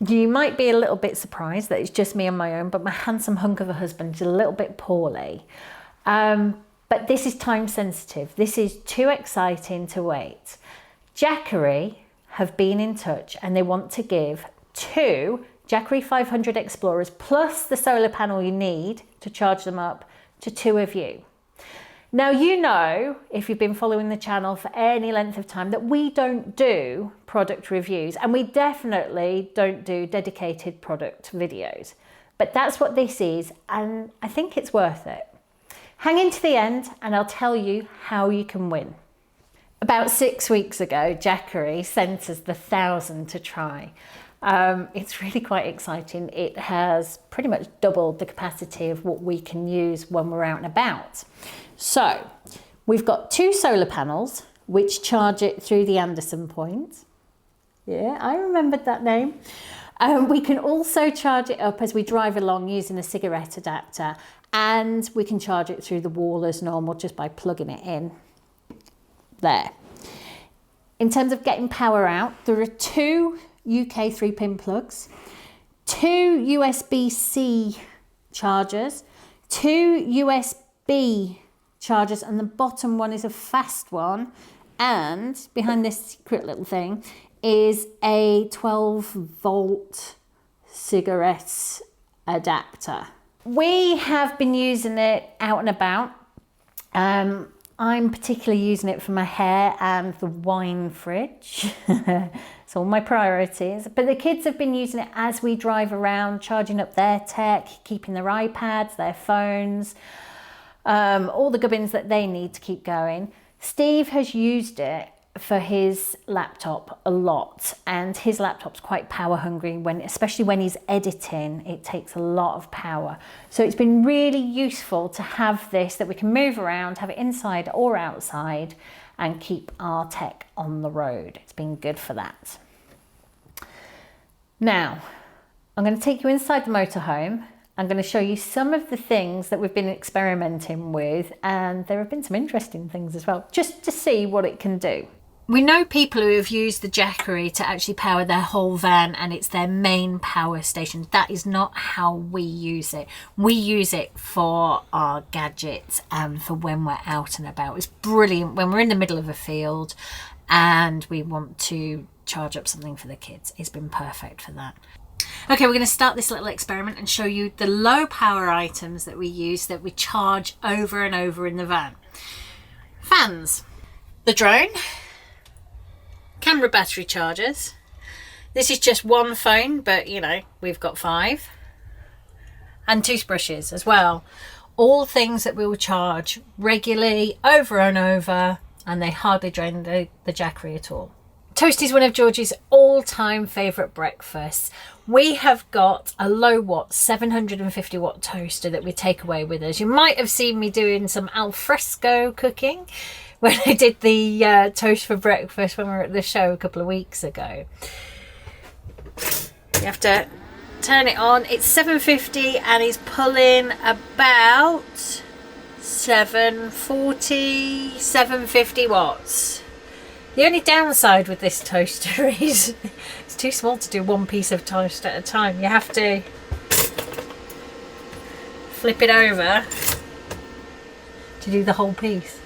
You might be a little bit surprised that it's just me on my own, but my handsome hunk of a husband is a little bit poorly. But this is time sensitive. This is too exciting to wait. Jackery have been in touch and they want to give 2 Jackery 500 Explorers plus the solar panel you need to charge them up to 2 of you. Now, you know, if you've been following the channel for any length of time, that we don't do product reviews, and we definitely don't do dedicated product videos. But that's what this is, and I think it's worth it. Hang in to the end and I'll tell you how you can win. About 6 weeks ago, Jackery sent us the 1,000 to try. It's really quite exciting. It has pretty much doubled the capacity of what we can use when we're out and about. So we've got 2 solar panels which charge it through the Anderson point. Yeah, I remembered that name. We can also charge it up as we drive along using a cigarette adapter, and we can charge it through the wall as normal just by plugging it in there. In terms of getting power out, there are 2 UK 3-pin plugs, 2 USB-C chargers, 2 USB chargers, and the bottom one is a fast one, and behind this secret little thing is a 12-volt cigarette adapter. We have been using it out and about. I'm particularly using it for my hair and the wine fridge. It's all my priorities. But the kids have been using it as we drive around, charging up their tech, keeping their iPads, their phones, all the gubbins that they need to keep going. Steve has used it for his laptop a lot, and his laptop's quite power hungry, especially when he's editing. It takes a lot of power, so it's been really useful to have this that we can move around, have it inside or outside, and keep our tech on the road. It's been good for that. Now I'm going to take you inside the motorhome. I'm going to show you some of the things that we've been experimenting with, and there have been some interesting things as well, just to see what it can do. We know people who have used the Jackery to actually power their whole van, and it's their main power station. That is not how we use it. We use it for our gadgets and for when we're out and about. It's brilliant when we're in the middle of a field and we want to charge up something for the kids. It's been perfect for that. Okay, we're going to start this little experiment and show you the low power items that we use, that we charge over and over in the van. Fans, the drone, camera battery chargers. This is just one phone, but you know, we've got 5. And toothbrushes as well. All things that we will charge regularly over and over, and they hardly drain the Jackery at all. Toast is one of Georgie's all-time favourite breakfasts. We have got a low watt 750 watt toaster that we take away with us. You might have seen me doing some al fresco cooking when I did the toast for breakfast when we were at the show a couple of weeks ago. You have to turn it on. It's 750 and he's pulling about 740, 750 watts. The only downside with this toaster is it's too small to do one piece of toast at a time. You have to flip it over to do the whole piece.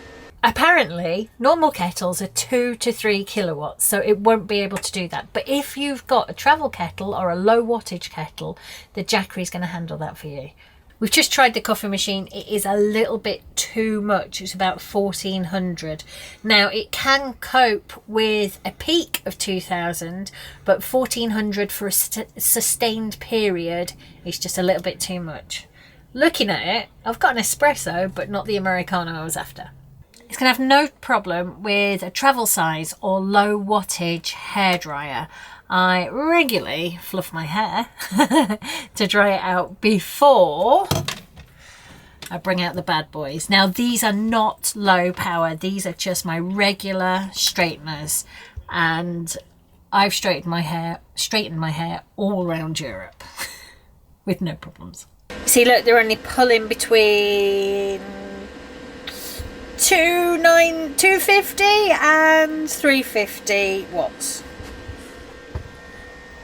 Apparently, normal kettles are 2 to 3 kilowatts, so it won't be able to do that. But if you've got a travel kettle or a low wattage kettle, the Jackery is going to handle that for you. We've just tried the coffee machine. It is a little bit too much. It's about 1400. Now it can cope with a peak of 2000, but 1400 for a sustained period is just a little bit too much. Looking at it, I've got an espresso, but not the Americano I was after. It's going to have no problem with a travel size or low wattage hairdryer. I regularly fluff my hair to dry it out before I bring out the bad boys. Now these are not low power, these are just my regular straighteners, and I've straightened my hair all around Europe with no problems. See, look, they're only pulling between 250 and 350 watts.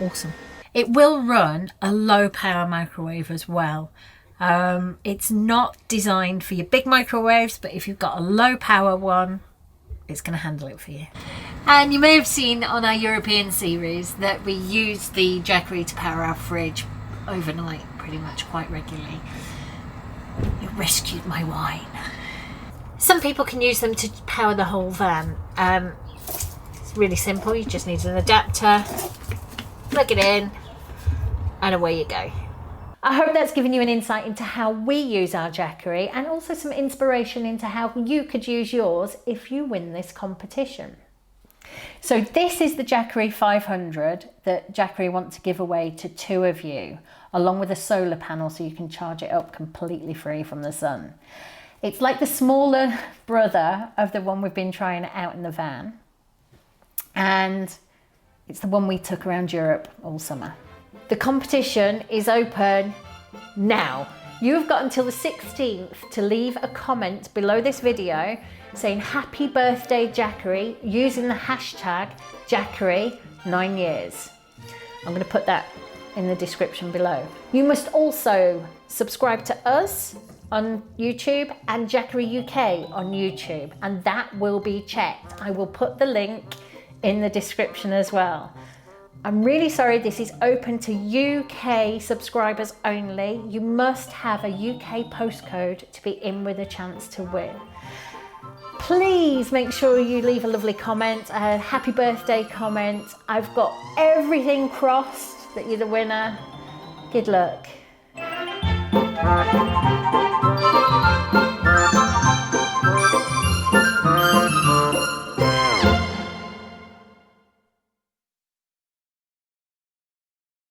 Awesome. It will run a low power microwave as well. It's not designed for your big microwaves, but if you've got a low power one, it's going to handle it for you. And you may have seen on our European series that we use the Jackery to power our fridge overnight pretty much quite regularly. You rescued my wine. Some people can use them to power the whole van. It's really simple. You just need an adapter, plug it in, and away you go. I hope that's given you an insight into how we use our Jackery, and also some inspiration into how you could use yours if you win this competition. So this is the Jackery 500 that Jackery want to give away to 2 of you, along with a solar panel so you can charge it up completely free from the sun. It's like the smaller brother of the one we've been trying out in the van, and it's the one we took around Europe all summer. The competition is open now. You've got until the 16th to leave a comment below this video saying happy birthday Jackery using the hashtag Jackery 9 years. I'm going to put that in the description below. You must also subscribe to us on YouTube and Jackery UK on YouTube, and that will be checked. I will put the link in the description as well. I'm really sorry, this is open to UK subscribers only. You must have a UK postcode to be in with a chance to win. Please make sure you leave a lovely comment, a happy birthday comment. I've got everything crossed that you're the winner. Good luck.